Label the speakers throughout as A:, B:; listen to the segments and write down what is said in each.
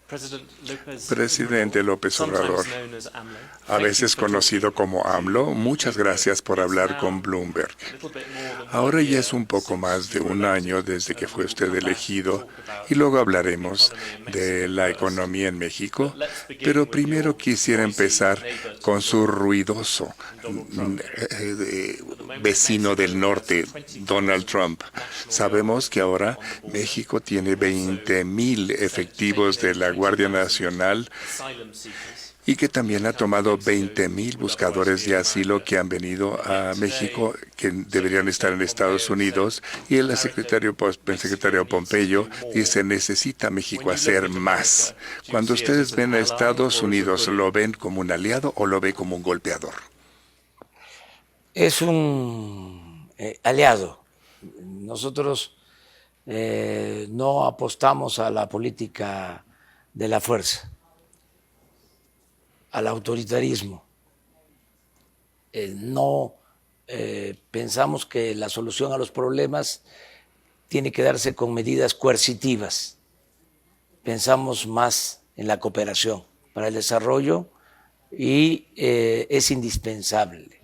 A: Presidente López Obrador, a veces conocido como AMLO, muchas gracias por hablar con Bloomberg. Ahora ya es un poco más de un año desde que fue usted elegido y luego hablaremos de la economía en México, pero primero quisiera empezar con su ruidoso vecino del norte, Donald Trump. Sabemos que ahora México tiene 20,000 efectivos de la Guardia Nacional y que también ha tomado 20,000 buscadores de asilo que han venido a México, que deberían estar en Estados Unidos, y el secretario Pompeyo dice, necesita México hacer más. Cuando ustedes ven a Estados Unidos, ¿lo ven como un aliado o lo ven como un golpeador?
B: Es un aliado. Nosotros no apostamos a la política de la fuerza, al autoritarismo. No pensamos que la solución a los problemas tiene que darse con medidas coercitivas. Pensamos más en la cooperación para el desarrollo y es indispensable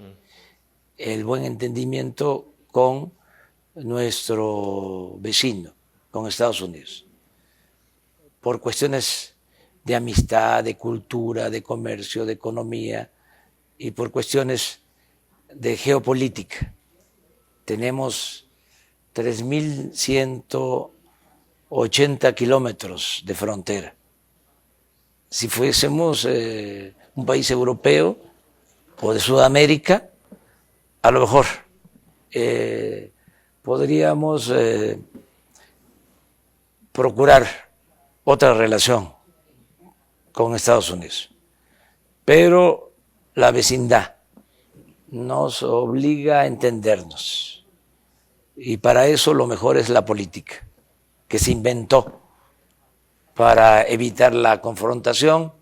B: el buen entendimiento con nuestro vecino, con Estados Unidos, por cuestiones de amistad, de cultura, de comercio, de economía y por cuestiones de geopolítica. Tenemos 3.180 kilómetros de frontera. Si fuésemos un país europeo o de Sudamérica, a lo mejor podríamos procurar otra relación con Estados Unidos. Pero la vecindad nos obliga a entendernos. Y para eso lo mejor es la política, que se inventó para evitar la confrontación.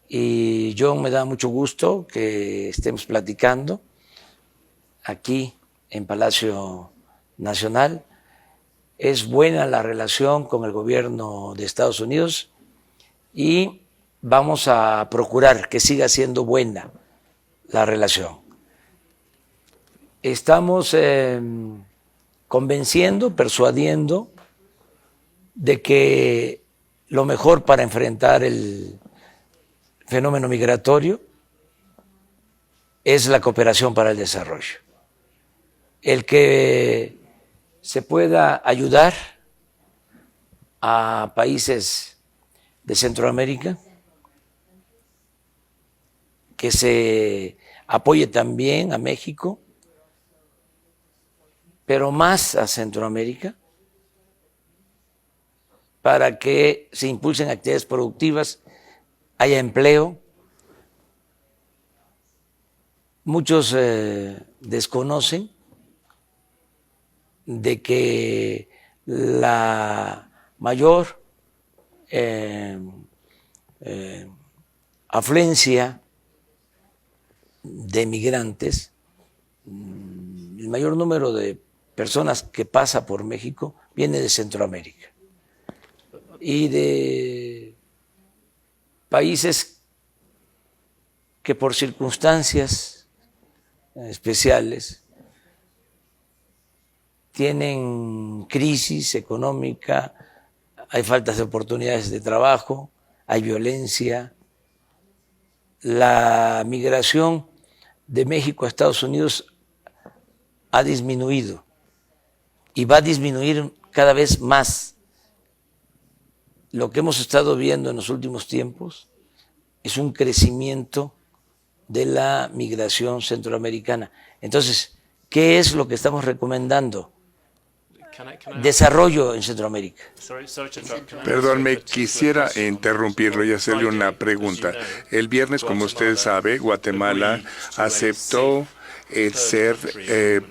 B: Y yo me da mucho gusto que estemos platicando aquí en Palacio Nacional. Es buena la relación con el gobierno de Estados Unidos y vamos a procurar que siga siendo buena la relación. Estamos convenciendo, persuadiendo de que lo mejor para enfrentar el fenómeno migratorio es la cooperación para el desarrollo. El que se pueda ayudar a países de Centroamérica, que se apoye también a México, pero más a Centroamérica, para que se impulsen actividades productivas, haya empleo. Muchos desconocen de que la mayor afluencia de migrantes, el mayor número de personas que pasa por México viene de Centroamérica y de países que por circunstancias especiales tienen crisis económica, hay faltas de oportunidades de trabajo, hay violencia. La migración de México a Estados Unidos ha disminuido y va a disminuir cada vez más. Lo que hemos estado viendo en los últimos tiempos es un crecimiento de la migración centroamericana. Entonces, ¿qué es lo que estamos recomendando? Desarrollo en Centroamérica.
A: Perdón, me quisiera interrumpirlo y hacerle una pregunta. El viernes, como usted sabe, Guatemala aceptó el ser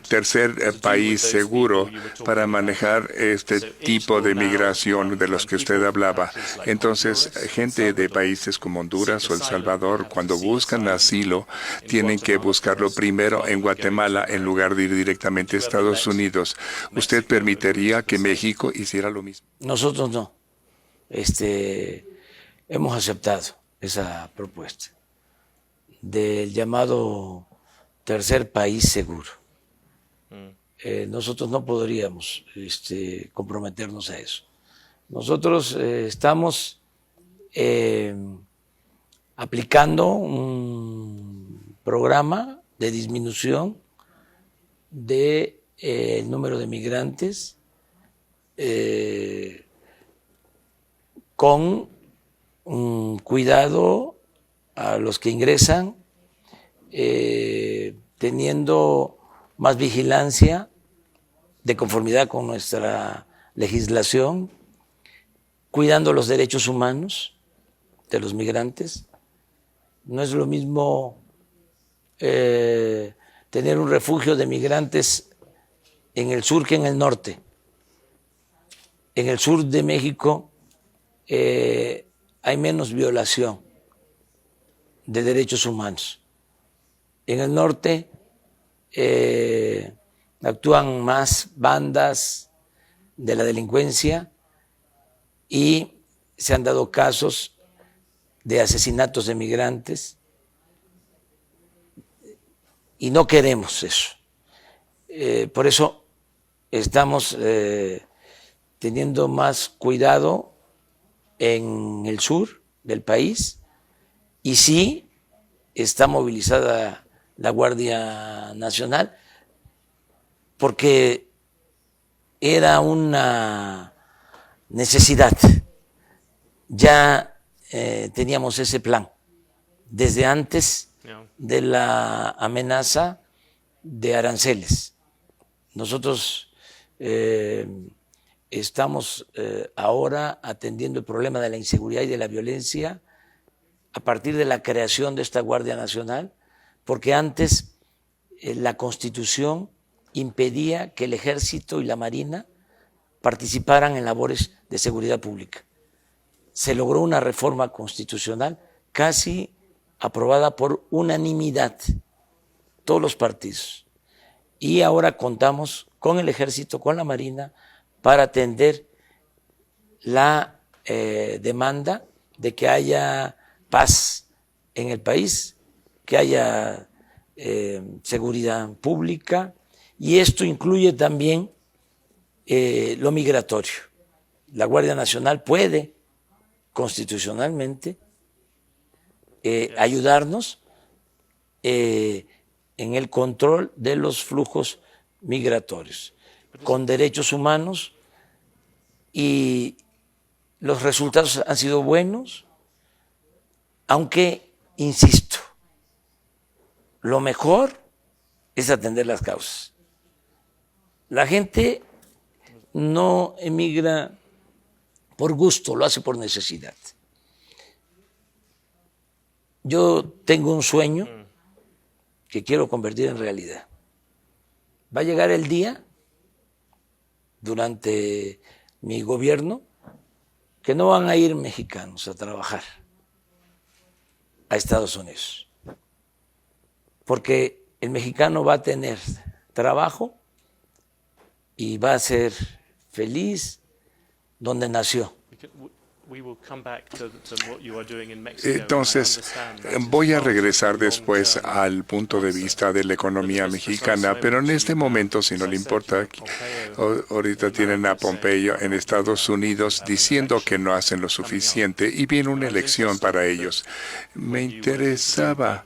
A: tercer país seguro para manejar este tipo de migración de los que usted hablaba. Entonces, gente de países como Honduras o El Salvador, cuando buscan asilo, tienen que buscarlo primero en Guatemala en lugar de ir directamente a Estados Unidos. ¿Usted permitiría que México hiciera lo mismo?
B: Nosotros no. hemos aceptado esa propuesta del llamado tercer país seguro. Nosotros no podríamos comprometernos a eso. Nosotros estamos aplicando un programa de disminución del número de migrantes con cuidado a los que ingresan, teniendo más vigilancia de conformidad con nuestra legislación, cuidando los derechos humanos de los migrantes. No es lo mismo tener un refugio de migrantes en el sur que en el norte. En el sur de México hay menos violación de derechos humanos. En el norte actúan más bandas de la delincuencia y se han dado casos de asesinatos de migrantes y no queremos eso. Por eso estamos teniendo más cuidado en el sur del país y sí está movilizada la Guardia Nacional porque era una necesidad. Ya teníamos ese plan desde antes de la amenaza de aranceles. Nosotros estamos ahora atendiendo el problema de la inseguridad y de la violencia a partir de la creación de esta Guardia Nacional, porque antes la Constitución impedía que el Ejército y la Marina participaran en labores de seguridad pública. Se logró una reforma constitucional casi aprobada por unanimidad, todos los partidos. Y ahora contamos con el Ejército, con la Marina, para atender la demanda de que haya paz en el país, que haya seguridad pública, y esto incluye también lo migratorio. La Guardia Nacional puede constitucionalmente ayudarnos en el control de los flujos migratorios, con derechos humanos, y los resultados han sido buenos, aunque, insisto, lo mejor es atender las causas. La gente no emigra por gusto, lo hace por necesidad. Yo tengo un sueño que quiero convertir en realidad. Va a llegar el día, durante mi gobierno, que no van a ir mexicanos a trabajar a Estados Unidos, porque el mexicano va a tener trabajo y va a ser feliz donde nació.
A: Entonces, voy a regresar después al punto de vista de la economía mexicana, pero en este momento, si no le importa, ahorita tienen a Pompeo en Estados Unidos diciendo que no hacen lo suficiente y viene una elección para ellos. Me interesaba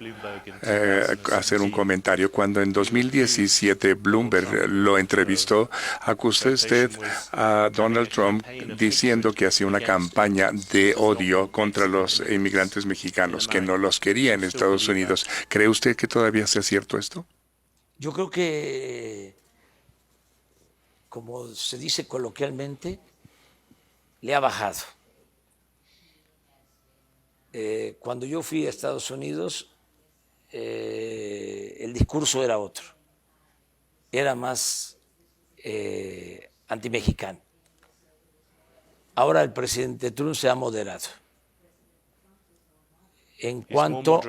A: hacer un comentario. Cuando en 2017 Bloomberg lo entrevistó, acusó usted a Donald Trump diciendo que hacía una campaña de odio contra los inmigrantes mexicanos, que no los quería en Estados Unidos. ¿Cree usted que todavía sea cierto esto?
B: Yo creo que, como se dice coloquialmente, le ha bajado. Cuando yo fui a Estados Unidos, el discurso era otro. Era más antimexicano. Ahora el presidente Trump se ha moderado. En cuanto...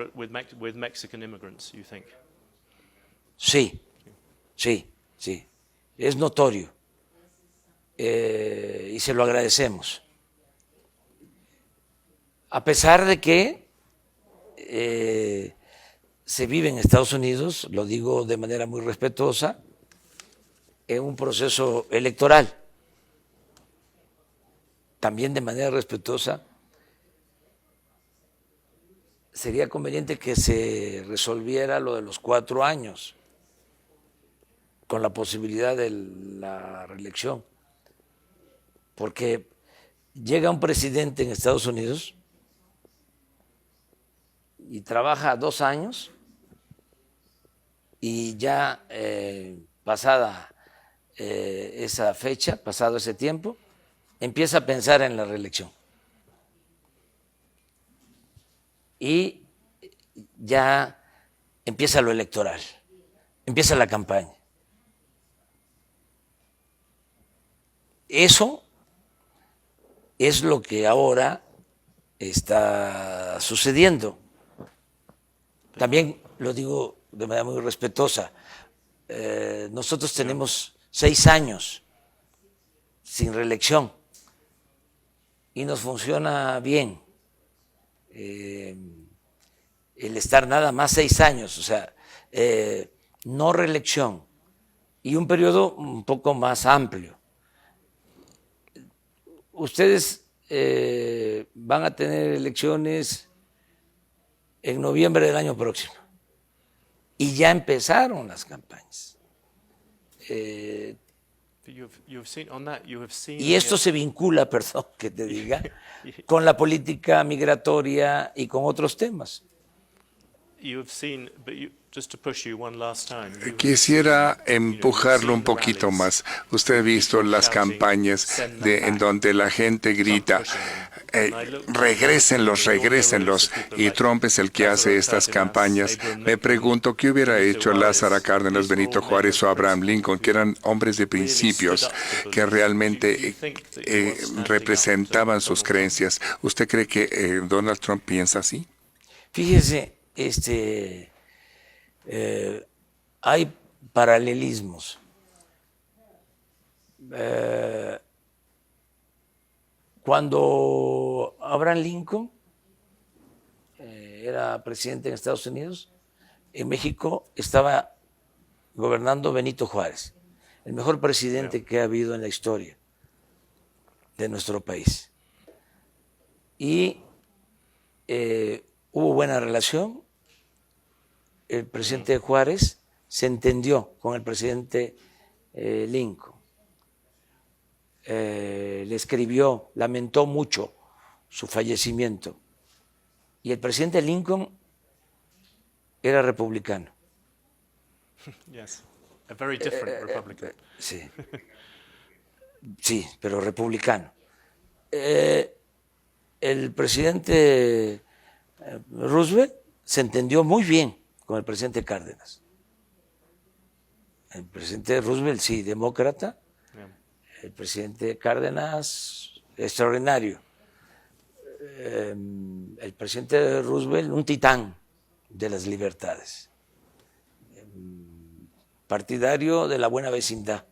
B: Sí, es notorio y se lo agradecemos. A pesar de que se vive en Estados Unidos, lo digo de manera muy respetuosa, en un proceso electoral. También de manera respetuosa, sería conveniente que se resolviera lo de los 4 años, con la posibilidad de la reelección. Porque llega un presidente en Estados Unidos y trabaja 2 años y ya pasada esa fecha, pasado ese tiempo, empieza a pensar en la reelección. Y ya empieza lo electoral, empieza la campaña. Eso es lo que ahora está sucediendo. También lo digo de manera muy respetuosa. Nosotros tenemos 6 años sin reelección y nos funciona bien el estar nada más 6 años, o sea, no reelección y un periodo un poco más amplio. Ustedes van a tener elecciones en noviembre del año próximo y ya empezaron las campañas. Y esto se vincula, perdón que te diga, con la política migratoria y con otros temas.
A: Quisiera empujarlo un poquito más. Usted ha visto las campañas en donde la gente grita, regrésenlos, y Trump es el que hace estas campañas. Me pregunto qué hubiera hecho Lázaro Cárdenas, Benito Juárez o Abraham Lincoln, que eran hombres de principios, que realmente representaban sus creencias. ¿Usted cree que Donald Trump piensa así?
B: Fíjese, hay paralelismos. Cuando Abraham Lincoln era presidente en Estados Unidos, en México estaba gobernando Benito Juárez, el mejor presidente que ha habido en la historia de nuestro país. Y hubo buena relación. El presidente Juárez se entendió con el presidente Lincoln. Le escribió, lamentó mucho su fallecimiento. Y el presidente Lincoln era republicano.
C: Yes, a very different Republican.
B: Sí. Sí, pero republicano. El presidente Roosevelt se entendió muy bien con el presidente Cárdenas. El presidente Roosevelt, sí, demócrata. El presidente Cárdenas, extraordinario. El presidente Roosevelt, un titán de las libertades. Partidario de la buena vecindad.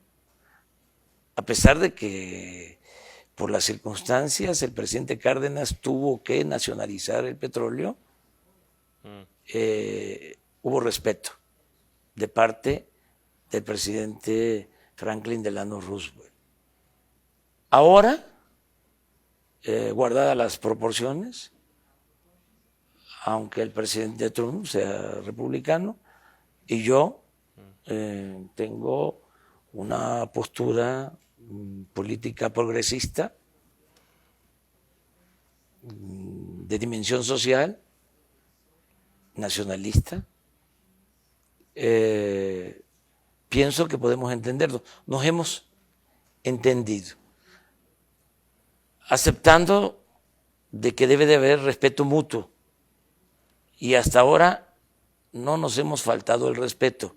B: A pesar de que por las circunstancias el presidente Cárdenas tuvo que nacionalizar el petróleo, hubo respeto de parte del presidente Franklin Delano Roosevelt. Ahora, guardadas las proporciones, aunque el presidente Trump sea republicano, y yo tengo una postura política progresista de dimensión social, nacionalista. Pienso que podemos entenderlo. Nos hemos entendido, aceptando de que debe de haber respeto mutuo. Y hasta ahora no nos hemos faltado el respeto.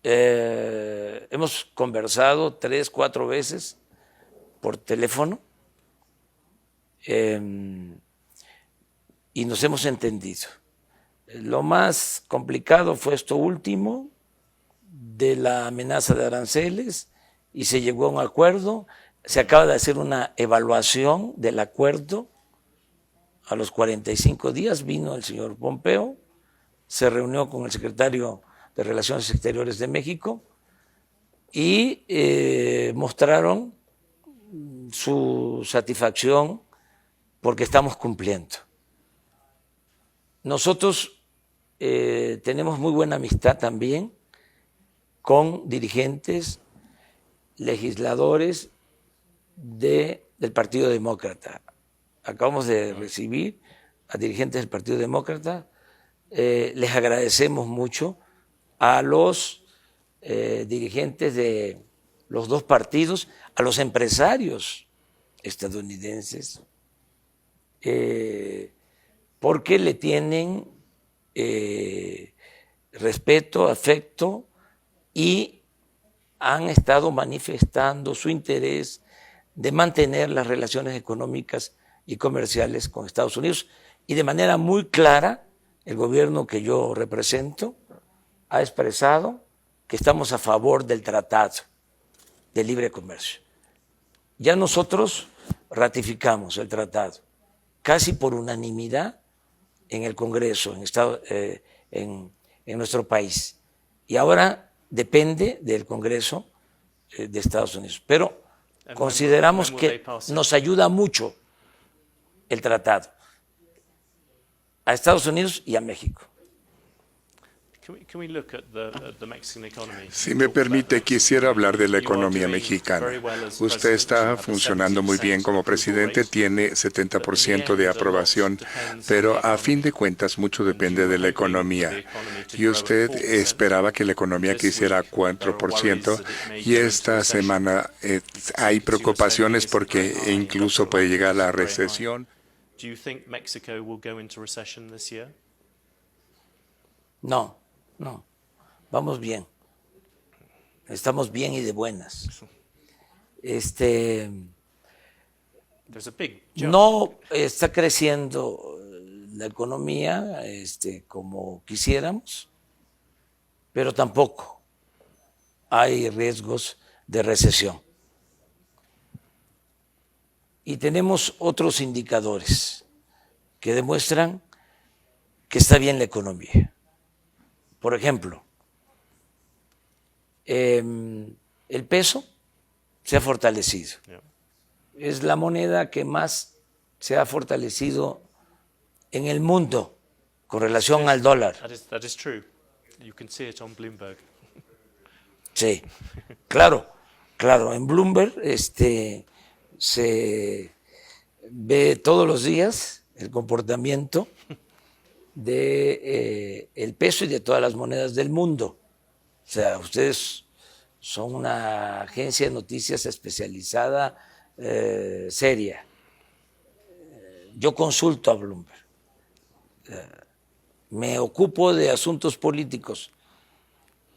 B: Hemos conversado 3, 4 veces por teléfono y nos hemos entendido. Lo más complicado fue esto último de la amenaza de aranceles y se llegó a un acuerdo. Se acaba de hacer una evaluación del acuerdo A los 45 días vino el señor Pompeo, se reunió con el secretario de Relaciones Exteriores de México y mostraron su satisfacción porque estamos cumpliendo. Nosotros tenemos muy buena amistad también con dirigentes, legisladores del Partido Demócrata. Acabamos de recibir a dirigentes del Partido Demócrata. Les agradecemos mucho a los dirigentes de los dos partidos, a los empresarios estadounidenses, porque le tienen respeto, afecto y han estado manifestando su interés de mantener las relaciones económicas y comerciales con Estados Unidos. Y de manera muy clara, el gobierno que yo represento ha expresado que estamos a favor del Tratado de Libre Comercio. Ya nosotros ratificamos el tratado casi por unanimidad en el Congreso, en nuestro país. Y ahora depende del Congreso de Estados Unidos. Pero consideramos que nos ayuda mucho el tratado a Estados Unidos y a México.
A: Si me permite, quisiera hablar de la economía mexicana. Usted está funcionando muy bien como presidente, tiene 70% de aprobación, pero a fin de cuentas mucho depende de la economía. Y usted esperaba que la economía creciera 4%, y esta semana hay preocupaciones porque incluso puede llegar a la recesión.
C: Do you think Mexico will go into recession this year?
B: No, vamos bien. Estamos bien y de buenas. No está creciendo la economía como quisiéramos, pero tampoco hay riesgos de recesión. Y tenemos otros indicadores que demuestran que está bien la economía. Por ejemplo, el peso se ha fortalecido. Es la moneda que más se ha fortalecido en el mundo con relación al dólar.
C: That is true. You can see it on Bloomberg.
B: Sí, claro. En Bloomberg se ve todos los días el comportamiento de el peso y de todas las monedas del mundo. O sea, ustedes son una agencia de noticias especializada, seria. Yo consulto a Bloomberg. Me ocupo de asuntos políticos.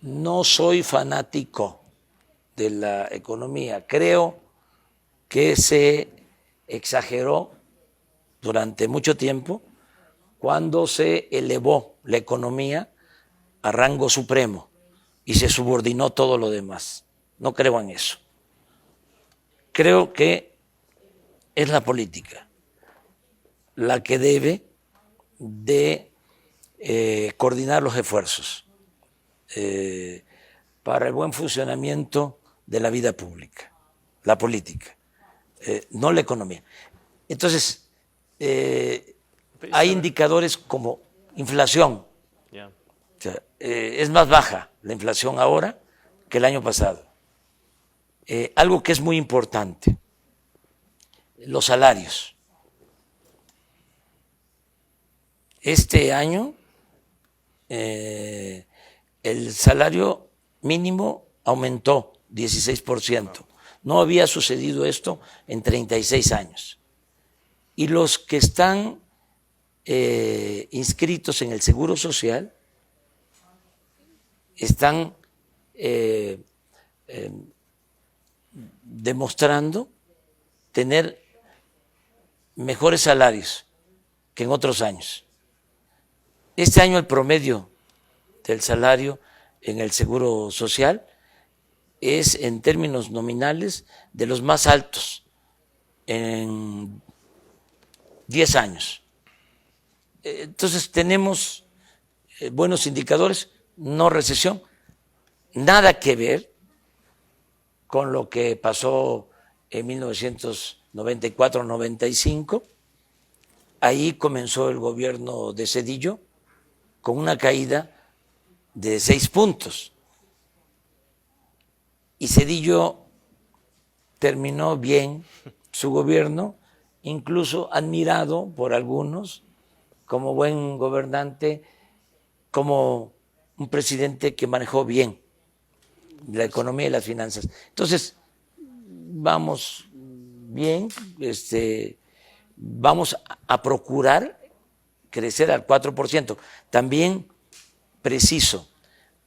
B: No soy fanático de la economía. Creo que se exageró durante mucho tiempo cuando se elevó la economía a rango supremo y se subordinó todo lo demás. No creo en eso. Creo que es la política la que debe de coordinar los esfuerzos para el buen funcionamiento de la vida pública, la política. No la economía. Entonces, hay indicadores como inflación. O sea, es más baja la inflación ahora que el año pasado. Algo que es muy importante, los salarios. Este año, el salario mínimo aumentó 16%. No había sucedido esto en 36 años. Y los que están inscritos en el Seguro Social están demostrando tener mejores salarios que en otros años. Este año el promedio del salario en el Seguro Social es, en términos nominales, de los más altos en 10 años. Entonces tenemos buenos indicadores, no recesión, nada que ver con lo que pasó en 1994-95. Ahí comenzó el gobierno de Zedillo con una caída de 6 puntos. Y Zedillo terminó bien su gobierno, incluso admirado por algunos como buen gobernante, como un presidente que manejó bien la economía y las finanzas. Entonces, vamos bien, vamos a procurar crecer al 4%. También preciso,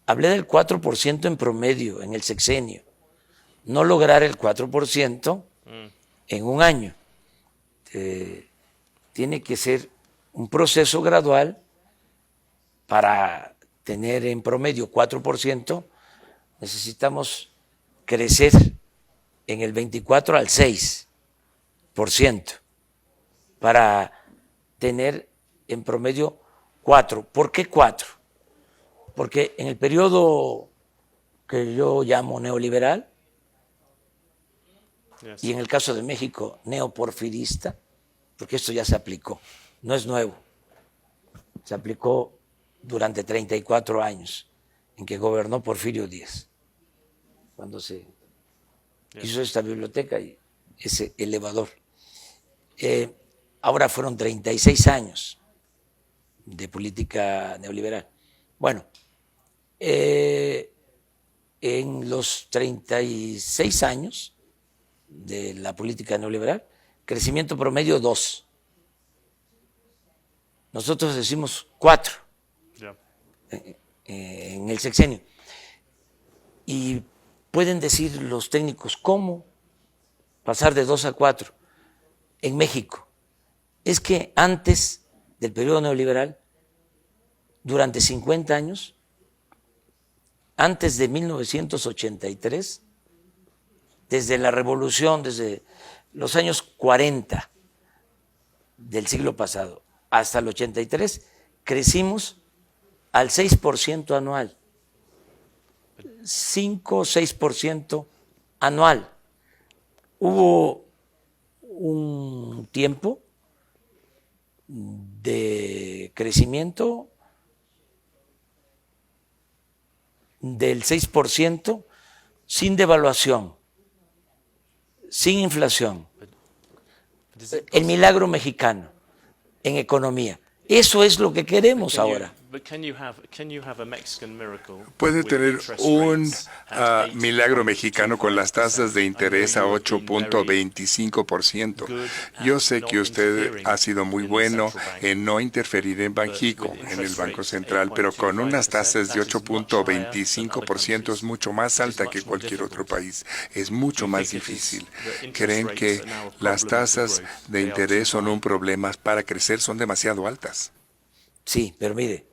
B: hablé del 4% en promedio en el sexenio, no lograr el 4% en un año. Tiene que ser un proceso gradual. Para tener en promedio 4%, necesitamos crecer en el 24 al 6% para tener en promedio 4%. ¿Por qué 4%? Porque en el periodo que yo llamo neoliberal, y en el caso de México neoporfirista, porque esto ya se aplicó, no es nuevo, se aplicó durante 34 años en que gobernó Porfirio Díaz, cuando se hizo esta biblioteca y ese elevador. Ahora fueron 36 años de política neoliberal. Bueno, en los 36 años de la política neoliberal, crecimiento promedio 2. Nosotros decimos 4 en el sexenio. Y pueden decir los técnicos, ¿cómo pasar de 2 a 4 en México? Es que antes del periodo neoliberal, durante 50 años, antes de 1983, desde la revolución, desde los años 40 del siglo pasado hasta el 83, crecimos al 6% anual, 5 o 6% anual. Hubo un tiempo de crecimiento del 6% sin devaluación, sin inflación. El milagro mexicano en economía. Eso es lo que queremos ahora.
A: Puede tener un milagro mexicano con las tasas de interés a 8.25%. Yo sé que usted ha sido muy bueno en no interferir en Banxico, en el Banco Central, pero con unas tasas de 8.25% es mucho más alta que cualquier otro país. Es mucho más difícil. ¿Creen que las tasas de interés son un problema para crecer? Son demasiado altas.
B: Sí, pero mire,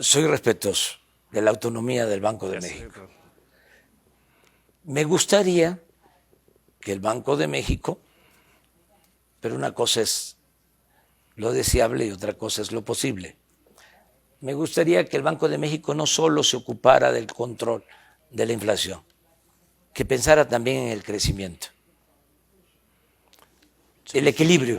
B: soy respetuoso de la autonomía del Banco de México. Me gustaría que el Banco de México, pero una cosa es lo deseable y otra cosa es lo posible. Me gustaría que el Banco de México no solo se ocupara del control de la inflación, que pensara también en el crecimiento, el equilibrio.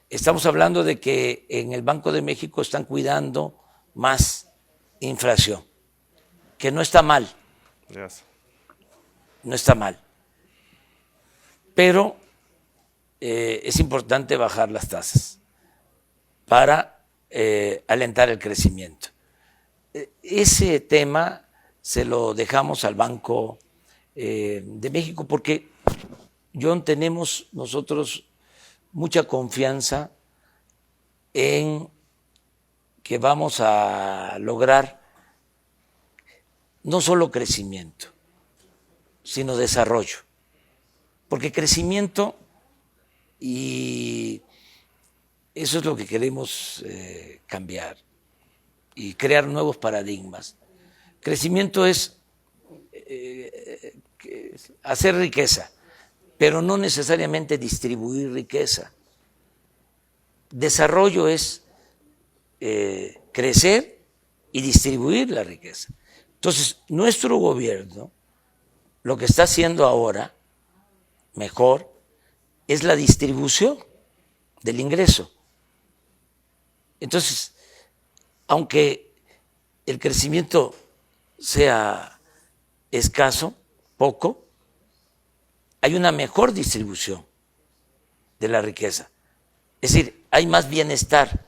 B: Estamos hablando de que en el Banco de México están cuidando más inflación, que no está mal, no está mal, pero es importante bajar las tasas para alentar el crecimiento. Ese tema se lo dejamos al Banco de México porque, John, tenemos nosotros mucha confianza en que vamos a lograr no solo crecimiento, sino desarrollo. Porque crecimiento, y eso es lo que queremos cambiar y crear nuevos paradigmas. Crecimiento es hacer riqueza, pero no necesariamente distribuir riqueza. Desarrollo es crecer y distribuir la riqueza. Entonces, nuestro gobierno lo que está haciendo ahora mejor es la distribución del ingreso. Entonces, aunque el crecimiento sea escaso, poco, hay una mejor distribución de la riqueza. Es decir, hay más bienestar.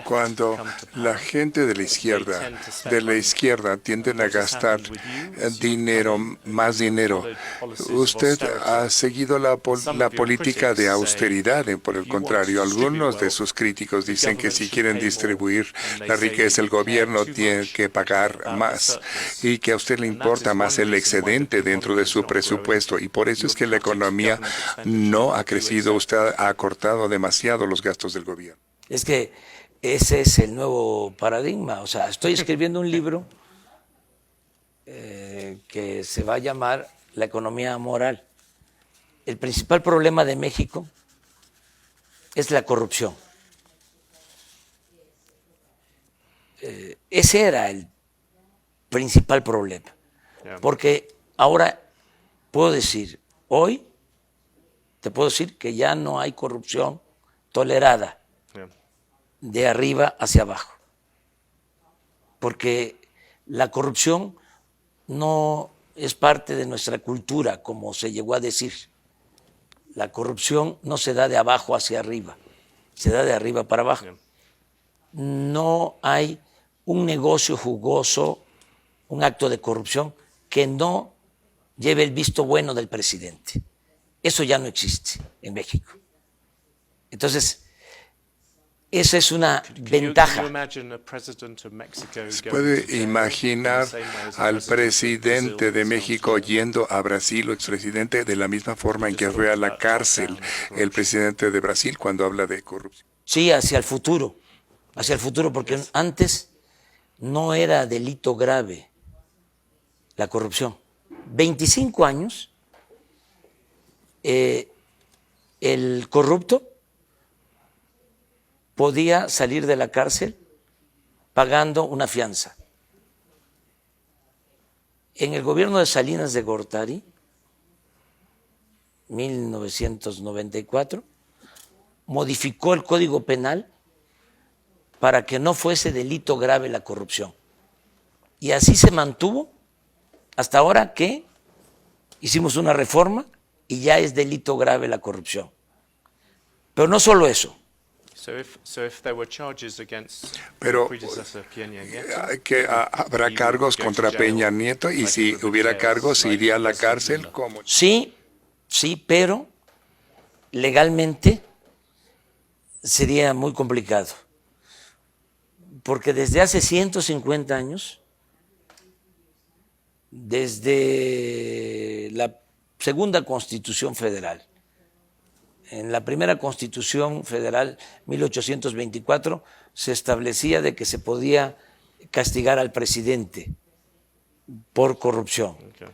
A: Cuando la gente de la izquierda tienden a gastar dinero, más dinero, usted ha seguido la política de austeridad. Por el contrario, algunos de sus críticos dicen que si quieren distribuir la riqueza, el gobierno tiene que pagar más y que a usted le importa más el excedente dentro de su presupuesto. Y por eso es que la economía no ha crecido. Usted ha acortado demasiado los gastos del gobierno.
B: Es que ese es el nuevo paradigma. O sea, estoy escribiendo un libro que se va a llamar La economía moral. El principal problema de México es la corrupción. Ese era el principal problema. Porque ahora puedo decir, hoy te puedo decir que ya no hay corrupción tolerada de arriba hacia abajo, porque la corrupción no es parte de nuestra cultura, como se llegó a decir. La corrupción no se da de abajo hacia arriba, se da de arriba para abajo. No hay un negocio jugoso, un acto de corrupción que no lleve el visto bueno del presidente. Eso ya no existe en México. Entonces, esa es una ventaja.
A: ¿Se puede imaginar al presidente de México yendo a Brasil o expresidente de la misma forma en que fue a la cárcel el presidente de Brasil cuando habla de corrupción?
B: Sí, hacia el futuro, porque antes no era delito grave la corrupción. 25 años, el corrupto podía salir de la cárcel pagando una fianza. En el gobierno de Salinas de Gortari, 1994, modificó el Código Penal para que no fuese delito grave la corrupción. Y así se mantuvo hasta ahora que hicimos una reforma y ya es delito grave la corrupción. Pero no solo eso.
A: Pero que habrá cargos contra Peña Nieto y si hubiera cargos, ¿se iría a la cárcel? ¿Cómo?
B: Sí, pero legalmente sería muy complicado. Porque desde hace 150 años, desde la segunda Constitución Federal, en la primera Constitución Federal, 1824, se establecía de que se podía castigar al presidente por corrupción. Okay.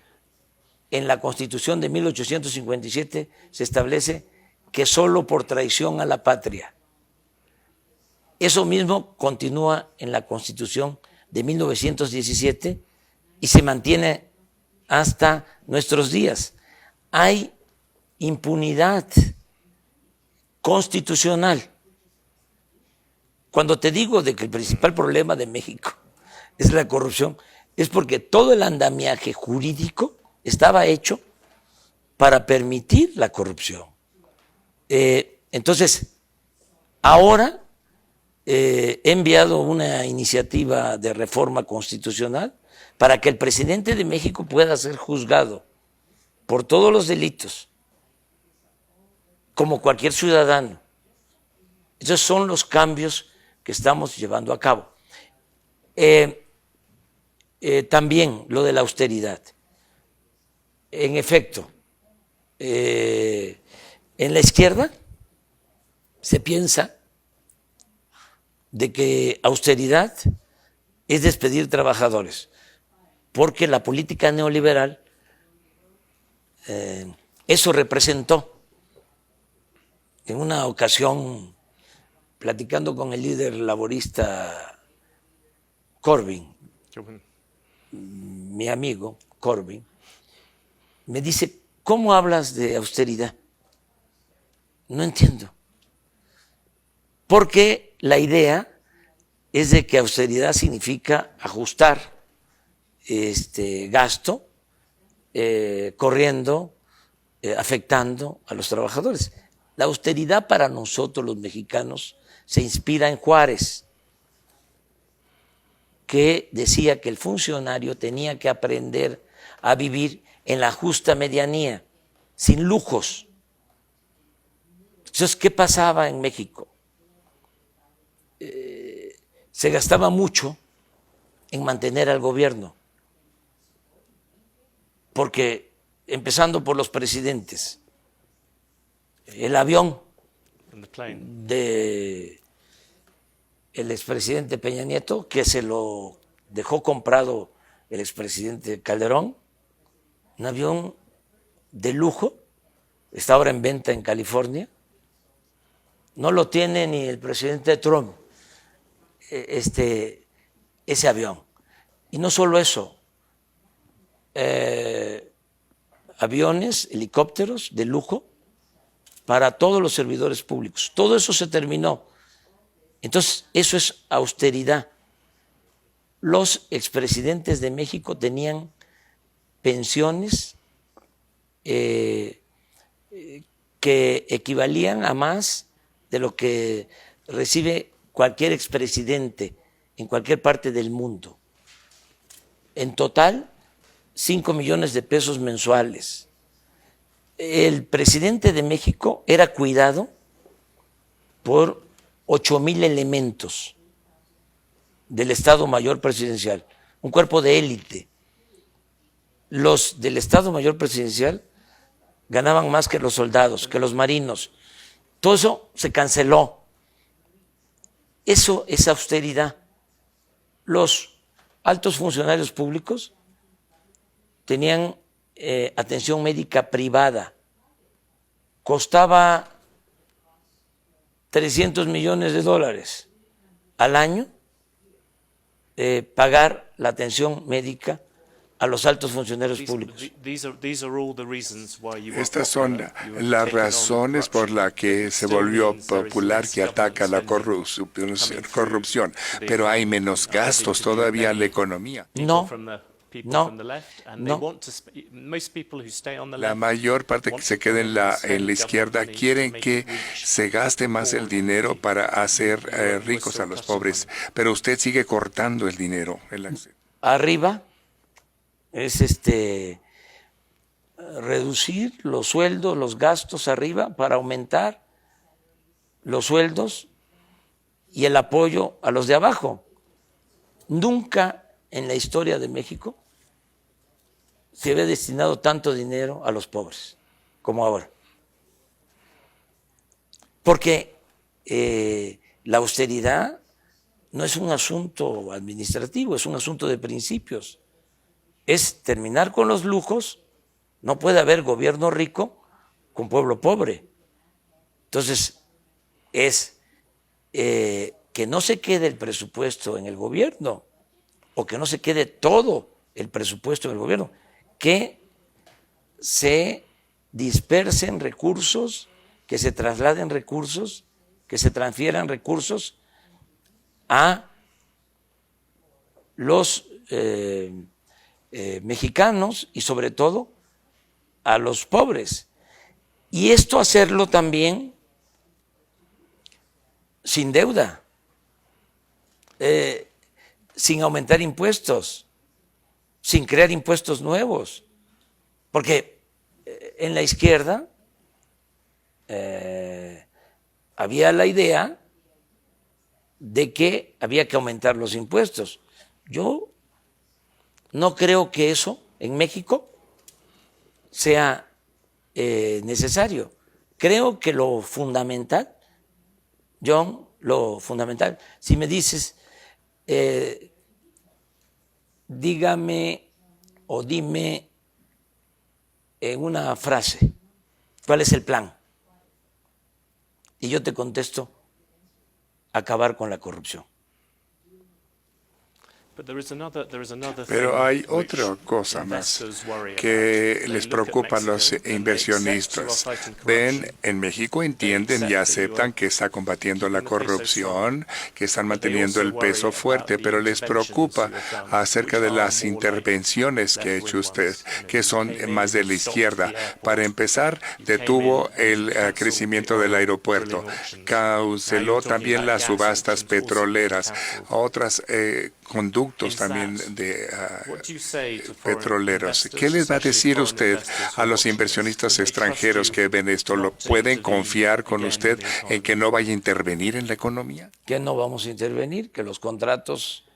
B: En la Constitución de 1857 se establece que solo por traición a la patria. Eso mismo continúa en la Constitución de 1917 y se mantiene hasta nuestros días. Hay impunidad constitucional. Cuando te digo de que el principal problema de México es la corrupción, es porque todo el andamiaje jurídico estaba hecho para permitir la corrupción. Entonces, ahora he enviado una iniciativa de reforma constitucional para que el presidente de México pueda ser juzgado por todos los delitos, como cualquier ciudadano. Esos son los cambios que estamos llevando a cabo. También lo de la austeridad. En efecto, en la izquierda se piensa de que austeridad es despedir trabajadores. porque la política neoliberal, eso representó. En una ocasión, platicando con el líder laborista Corbyn, mi amigo Corbyn, me dice, ¿cómo hablas de austeridad? No entiendo. Porque la idea es de que austeridad significa ajustar gasto, corriendo, afectando a los trabajadores. La austeridad para nosotros los mexicanos se inspira en Juárez, que decía que el funcionario tenía que aprender a vivir en la justa medianía, sin lujos. Entonces, ¿qué pasaba en México? Se gastaba mucho en mantener al gobierno, porque empezando por los presidentes, el avión de el expresidente Peña Nieto, que se lo dejó comprado el expresidente Calderón, un avión de lujo, está ahora en venta en California, no lo tiene ni el presidente Trump, ese avión. Y no solo eso, aviones, helicópteros de lujo para todos los servidores públicos. Todo eso se terminó. Entonces, eso es austeridad. Los expresidentes de México tenían pensiones que equivalían a más de lo que recibe cualquier expresidente en cualquier parte del mundo. En total, 5 millones de pesos mensuales. El presidente de México era cuidado por 8,000 elementos del Estado Mayor Presidencial, un cuerpo de élite. Los del Estado Mayor Presidencial ganaban más que los soldados, que los marinos. Todo eso se canceló. Eso es austeridad. Los altos funcionarios públicos tenían atención médica privada. Costaba $300 millones al año pagar la atención médica a los altos funcionarios públicos.
A: Estas son las razones por las que se volvió popular, que ataca la corrupción, pero hay menos gastos todavía en la economía.
B: No.
A: La mayor parte que se queda en la izquierda quieren que se gaste más el dinero para hacer ricos a los pobres, pero usted sigue cortando el dinero.
B: Arriba es reducir los sueldos, los gastos arriba para aumentar los sueldos y el apoyo a los de abajo. Nunca en la historia de México se había destinado tanto dinero a los pobres como ahora. Porque la austeridad no es un asunto administrativo, es un asunto de principios. Es terminar con los lujos. No puede haber gobierno rico con pueblo pobre. Entonces, es que no se quede el presupuesto en el gobierno o que no se quede todo el presupuesto en el gobierno, que se dispersen recursos, que se trasladen recursos, que se transfieran recursos a los mexicanos y sobre todo a los pobres. Y esto hacerlo también sin deuda, sin aumentar impuestos, sin crear impuestos nuevos, porque en la izquierda había la idea de que había que aumentar los impuestos. Yo no creo que eso en México sea necesario. Creo que lo fundamental, John, lo fundamental, si me dices, dígame o dime en una frase cuál es el plan. Y yo te contesto, acabar con la corrupción.
A: Pero hay otra cosa más que les preocupa a los inversionistas. Ven, en México entienden y aceptan que está combatiendo la corrupción, que están manteniendo el peso fuerte, pero les preocupa acerca de las intervenciones que ha hecho usted, que son más de la izquierda. Para empezar, detuvo el crecimiento del aeropuerto, canceló también las subastas petroleras, otras conductos también de petroleros. ¿Qué les va a decir usted a los inversionistas extranjeros que ven esto? ¿Lo pueden confiar con usted en que no vaya a intervenir en la economía?
B: Que no vamos a intervenir, que los contratos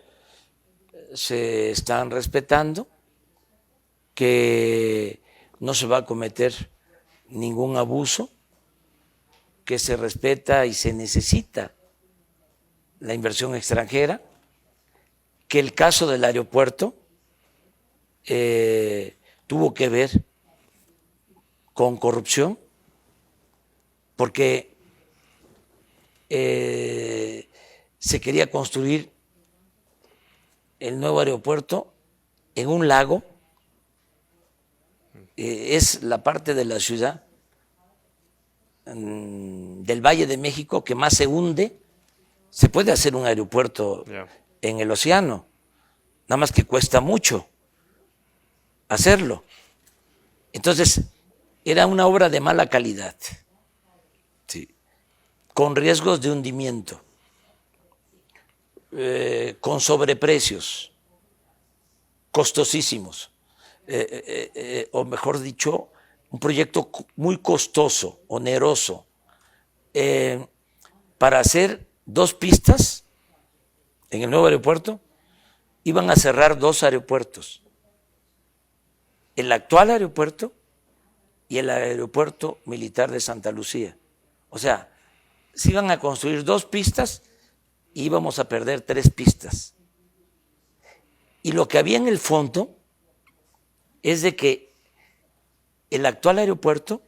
B: se están respetando, que no se va a cometer ningún abuso, que se respeta y se necesita la inversión extranjera, que el caso del aeropuerto tuvo que ver con corrupción, porque se quería construir el nuevo aeropuerto en un lago. Es la parte de la ciudad del Valle de México que más se hunde. Se puede hacer un aeropuerto en el océano, nada más que cuesta mucho hacerlo. Entonces, era una obra de mala calidad, sí, con riesgos de hundimiento, con sobreprecios, costosísimos, o mejor dicho, un proyecto muy costoso, oneroso, para hacer 2 pistas en el nuevo aeropuerto. Iban a cerrar 2 aeropuertos, el actual aeropuerto y el aeropuerto militar de Santa Lucía. O sea, se iban a construir 2 pistas y íbamos a perder 3 pistas. Y lo que había en el fondo es de que el actual aeropuerto,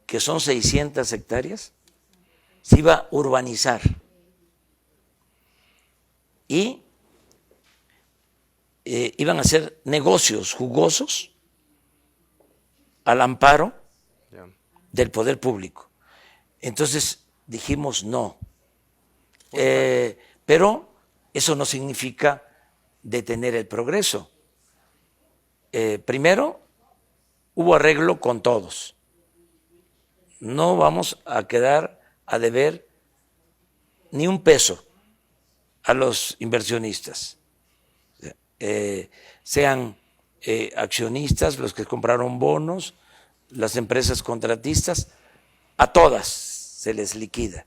B: que son 600 hectáreas, se iba a urbanizar y iban a hacer negocios jugosos al amparo del poder público. Entonces dijimos no, pero eso no significa detener el progreso. Primero, hubo arreglo con todos. No vamos a quedar a deber ni un peso a los inversionistas, sean accionistas, los que compraron bonos, las empresas contratistas, a todas se les liquida,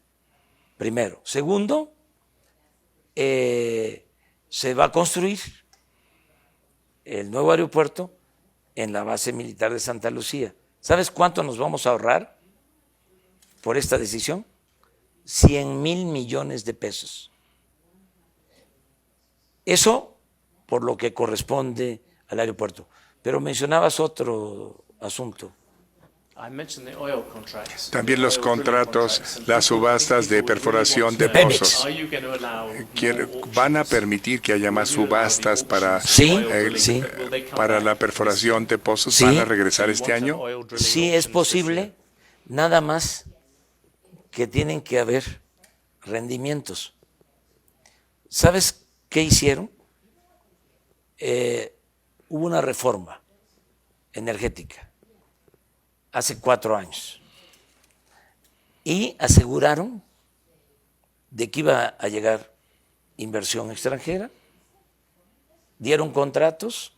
B: primero. Segundo, se va a construir el nuevo aeropuerto en la base militar de Santa Lucía. ¿Sabes cuánto nos vamos a ahorrar por esta decisión? 100,000 millones de pesos. Eso por lo que corresponde al aeropuerto. Pero mencionabas otro asunto.
A: También los contratos, las subastas de perforación de pozos. ¿Van a permitir que haya más subastas para, para la perforación de pozos?
B: Sí.
A: ¿Van a regresar este año?
B: Sí, es posible, nada más que tienen que haber rendimientos. ¿Sabes qué hicieron? Hubo una reforma energética hace 4 años y aseguraron de que iba a llegar inversión extranjera, dieron contratos,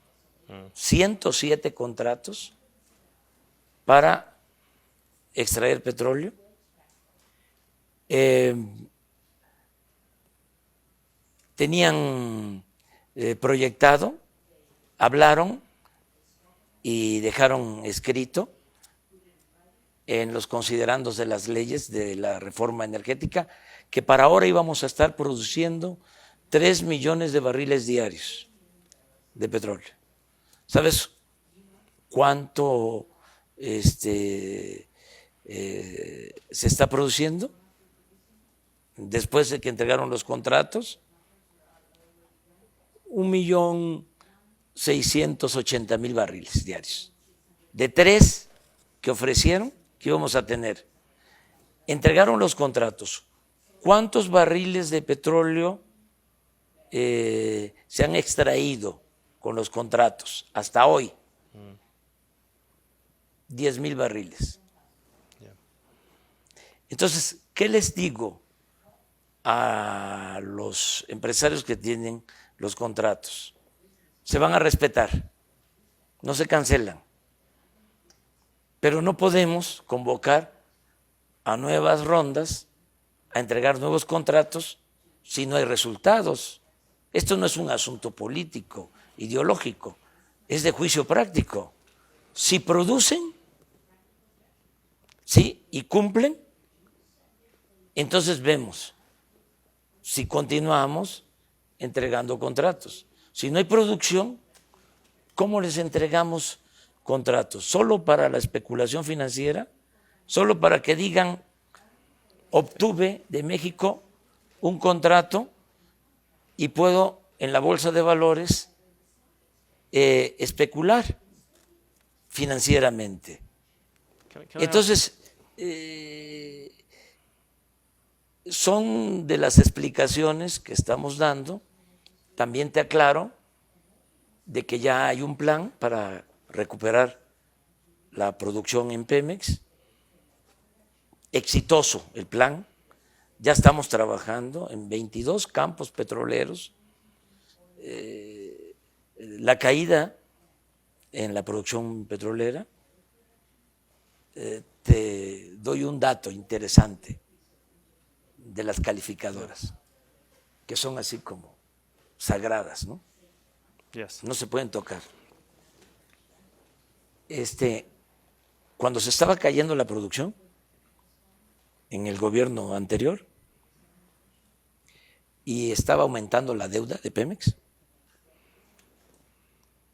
B: 107 contratos para extraer petróleo, tenían proyectado, hablaron y dejaron escrito en los considerandos de las leyes de la reforma energética que para ahora íbamos a estar produciendo 3 millones de barriles diarios de petróleo. ¿Sabes cuánto se está produciendo después de que entregaron los contratos? 1.680.000 barriles diarios. De 3 que ofrecieron que íbamos a tener. Entregaron los contratos. ¿Cuántos barriles de petróleo se han extraído con los contratos hasta hoy? 10.000 barriles. Entonces, ¿qué les digo a los empresarios que tienen los contratos? Se van a respetar, no se cancelan, pero no podemos convocar a nuevas rondas, a entregar nuevos contratos si no hay resultados. Esto no es un asunto político, ideológico, es de juicio práctico. Si producen, sí, y cumplen, entonces vemos si continuamos entregando contratos. Si no hay producción, ¿cómo les entregamos contratos? ¿Solo para la especulación financiera? ¿Solo para que digan, obtuve de México un contrato y puedo en la bolsa de valores especular financieramente? Entonces, son de las explicaciones que estamos dando. También te aclaro de que ya hay un plan para recuperar la producción en Pemex. Exitoso el plan. Ya estamos trabajando en 22 campos petroleros. La caída en la producción petrolera, te doy un dato interesante de las calificadoras, que son así como sagradas, ¿no?
C: Yes.
B: No se pueden tocar. Cuando se estaba cayendo la producción en el gobierno anterior y estaba aumentando la deuda de Pemex,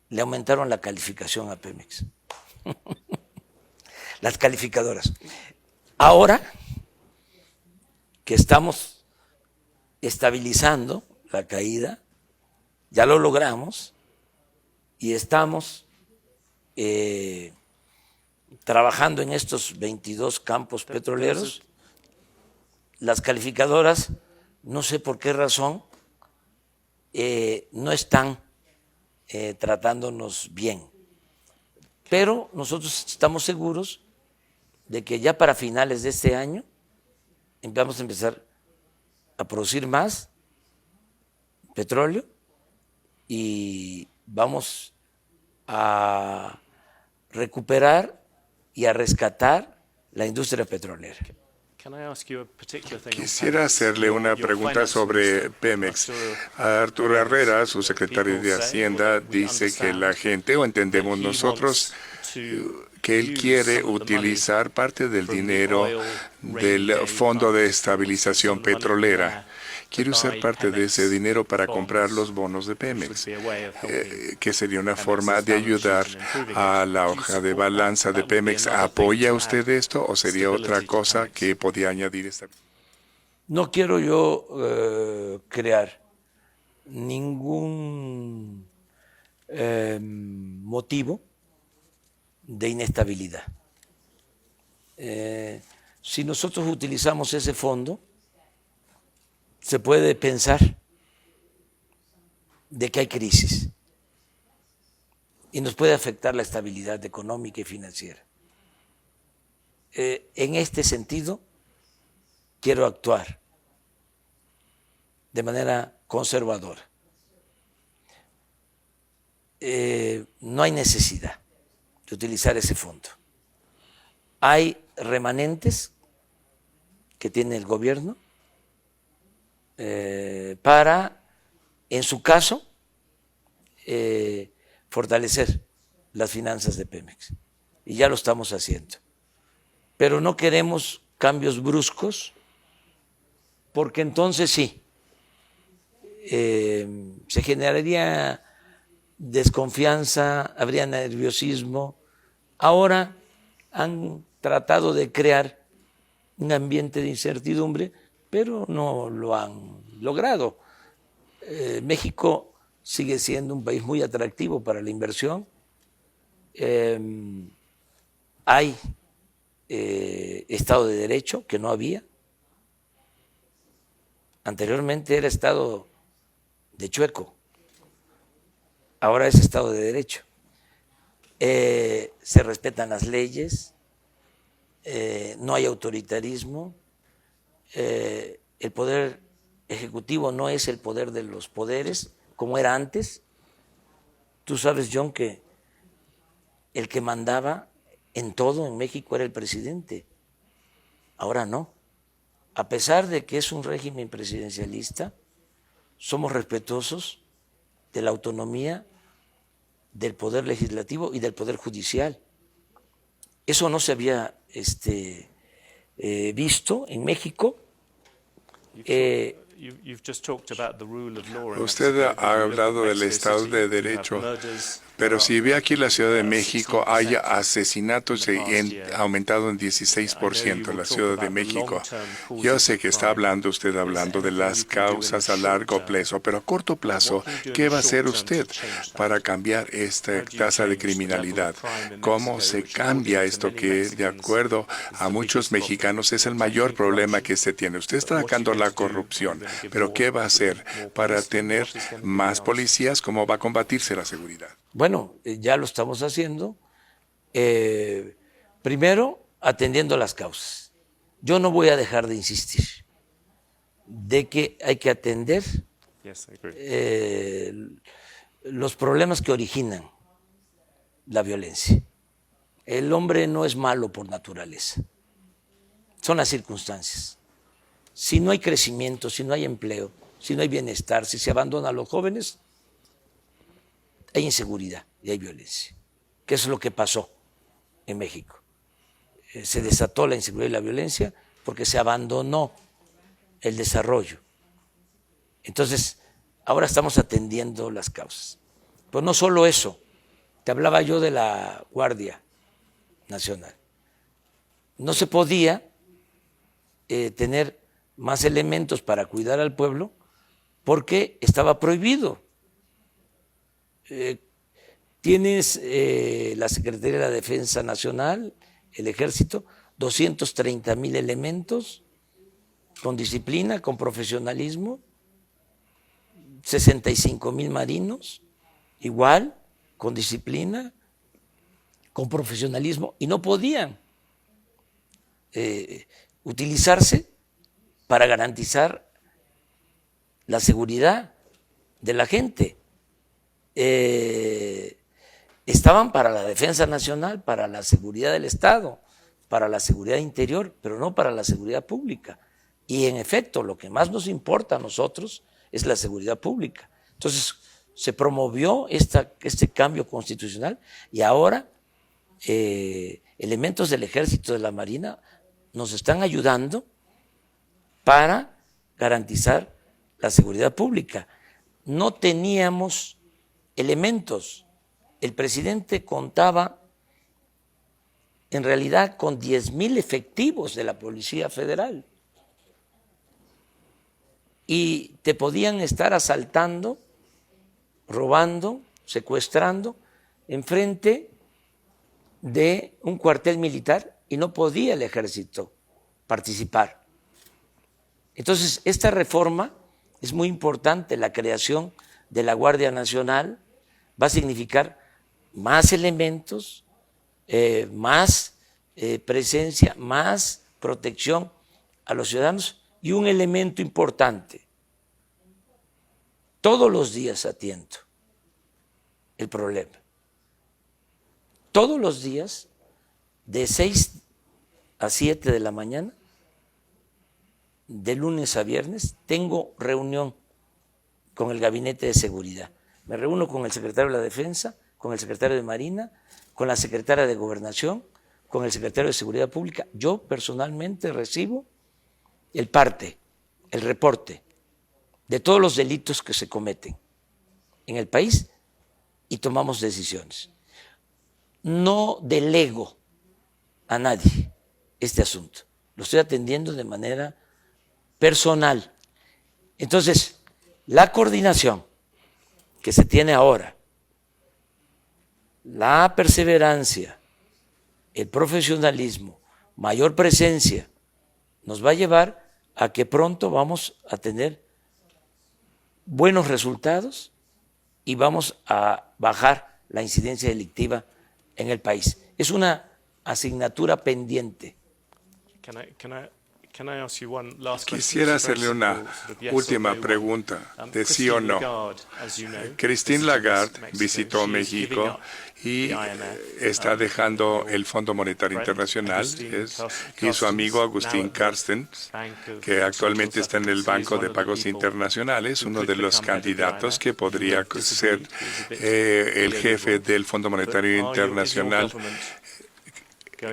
B: le aumentaron la calificación a Pemex. Las calificadoras. Ahora que estamos estabilizando la caída, ya lo logramos y estamos trabajando en estos 22 campos petroleros. Las calificadoras, no sé por qué razón, no están tratándonos bien. Pero nosotros estamos seguros de que ya para finales de este año vamos a empezar a producir más petróleo y vamos a recuperar y a rescatar la industria petrolera.
A: Quisiera hacerle una pregunta sobre Pemex. Arturo Herrera, su secretario de Hacienda, dice que la gente, o entendemos nosotros, que él quiere utilizar parte del dinero del Fondo de Estabilización Petrolera. Quiere usar parte de ese dinero para comprar los bonos de Pemex, que sería una forma de ayudar a la hoja de balanza de Pemex. ¿Apoya usted esto o sería otra cosa que podía añadir esta?
B: No quiero yo crear ningún motivo de inestabilidad. Si nosotros utilizamos ese fondo, se puede pensar de que hay crisis y nos puede afectar la estabilidad económica y financiera. En este sentido, quiero actuar de manera conservadora. No hay necesidad de utilizar ese fondo. Hay remanentes que tiene el gobierno para, en su caso, fortalecer las finanzas de Pemex. Y ya lo estamos haciendo. Pero no queremos cambios bruscos, porque entonces sí, se generaría desconfianza, habría nerviosismo. Ahora han tratado de crear un ambiente de incertidumbre, pero no lo han logrado. México sigue siendo un país muy atractivo para la inversión. Hay Estado de Derecho, que no había. Anteriormente era Estado de chueco, ahora es Estado de Derecho. Se respetan las leyes, no hay autoritarismo, el poder ejecutivo no es el poder de los poderes como era antes. Tú sabes, John, que el que mandaba en todo en México era el presidente, ahora no. A pesar de que es un régimen presidencialista, somos respetuosos de la autonomía del poder legislativo y del poder judicial. Eso no se había visto en México.
A: Usted ha hablado del Estado de Derecho, pero si ve aquí la Ciudad de México, hay asesinatos ha aumentado en 16% en la Ciudad de México. Yo sé que está usted hablando de las causas a largo plazo, pero a corto plazo, ¿qué va a hacer usted para cambiar esta tasa de criminalidad? ¿Cómo se cambia esto que, de acuerdo a muchos mexicanos, es el mayor problema que se tiene? Usted está atacando la corrupción, pero ¿qué va a hacer para tener más policías? ¿Cómo va a combatirse la seguridad?
B: Bueno, ya lo estamos haciendo. Primero, atendiendo las causas. Yo no voy a dejar de insistir de que hay que atender los problemas que originan la violencia. El hombre no es malo por naturaleza, son las circunstancias. Si no hay crecimiento, si no hay empleo, si no hay bienestar, si se abandona a los jóvenes, hay inseguridad y hay violencia, que es lo que pasó en México. Se desató la inseguridad y la violencia porque se abandonó el desarrollo. Entonces, ahora estamos atendiendo las causas. Pero no solo eso, te hablaba yo de la Guardia Nacional. No se podía tener más elementos para cuidar al pueblo porque estaba prohibido. Tienes la Secretaría de la Defensa Nacional, el Ejército, 230,000 elementos con disciplina, con profesionalismo, 65,000 marinos, igual, con disciplina, con profesionalismo, y no podían utilizarse para garantizar la seguridad de la gente. Estaban para la defensa nacional, para la seguridad del Estado, para la seguridad interior, pero no para la seguridad pública. Y en efecto, lo que más nos importa a nosotros es la seguridad pública. Entonces, se promovió este cambio constitucional y ahora elementos del Ejército, de la Marina, nos están ayudando para garantizar la seguridad pública. No teníamos elementos. El presidente contaba en realidad con 10,000 efectivos de la Policía Federal y te podían estar asaltando, robando, secuestrando enfrente de un cuartel militar y no podía el ejército participar. Entonces, esta reforma es muy importante. La creación de la Guardia Nacional va a significar más elementos, más presencia, más protección a los ciudadanos y un elemento importante. Todos los días atiendo el problema. Todos los días, de 6 a 7 de la mañana, de lunes a viernes, tengo reunión con el Gabinete de Seguridad. Me reúno con el secretario de la Defensa, con el secretario de Marina, con la secretaria de Gobernación, con el secretario de Seguridad Pública. Yo personalmente recibo el parte, el reporte de todos los delitos que se cometen en el país y tomamos decisiones. No delego a nadie este asunto. Lo estoy atendiendo de manera personal. Entonces, la coordinación que se tiene ahora, la perseverancia, el profesionalismo, mayor presencia, nos va a llevar a que pronto vamos a tener buenos resultados y vamos a bajar la incidencia delictiva en el país. Es una asignatura pendiente.
C: Can I ask you one last question?
A: Quisiera hacerle una última pregunta de sí o no. Christine Lagarde visitó México y está dejando el Fondo Monetario Internacional, y su amigo Agustín Carstens, que actualmente está en el Banco de Pagos Internacionales, uno de los candidatos que podría ser el jefe del Fondo Monetario Internacional.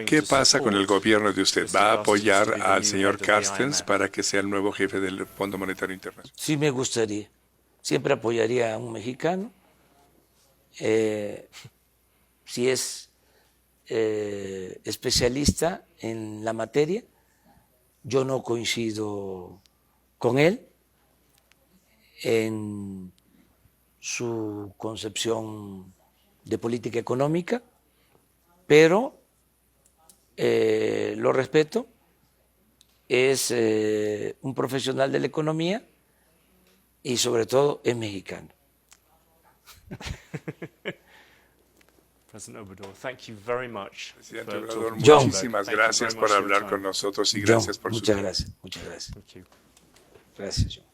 A: ¿Qué pasa con el gobierno de usted? ¿Va a apoyar al señor Carstens para que sea el nuevo jefe del Fondo Monetario Internacional?
B: Sí me gustaría. Siempre apoyaría a un mexicano. Si es especialista en la materia, yo no coincido con él en su concepción de política económica, pero lo respeto, es un profesional de la economía y sobre todo es mexicano.
C: President Obrador, thank you very much.
A: Presidente Obrador,
B: John.
A: muchísimas gracias por hablar con nosotros y gracias por su
B: Muchas
A: tiempo.
B: gracias, muchas gracias.
C: Thank you.
B: Gracias, John.